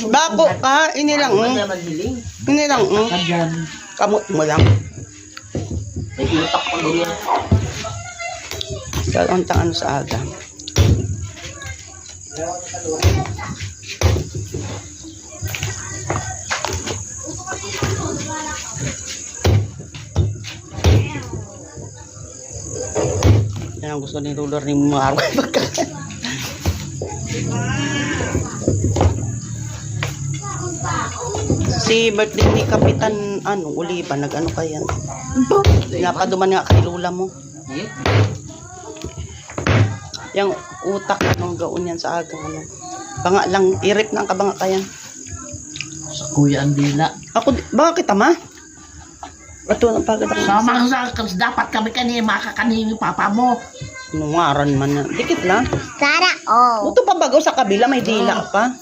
Bako ka, inilang inilang kamot mo lang. Kalontang ano sa aga. Yan ang gusto ni Ruler ni Maro. Si birthday ni Kapitan Oliva, nag-ano kaya? Napaduman nga kay Lula mo. Yang utak anong gaon yan sa aga banga lang, irip na ang kabanga kaya. Sa kuya ang dila. Ako, bakit ama? Ato ang pagod ako. Sama sa dapat kami makakanin papa mo. Nungaran man na. Dikit lang. Sana all. Buto pa bago sa kabila, may dila pa.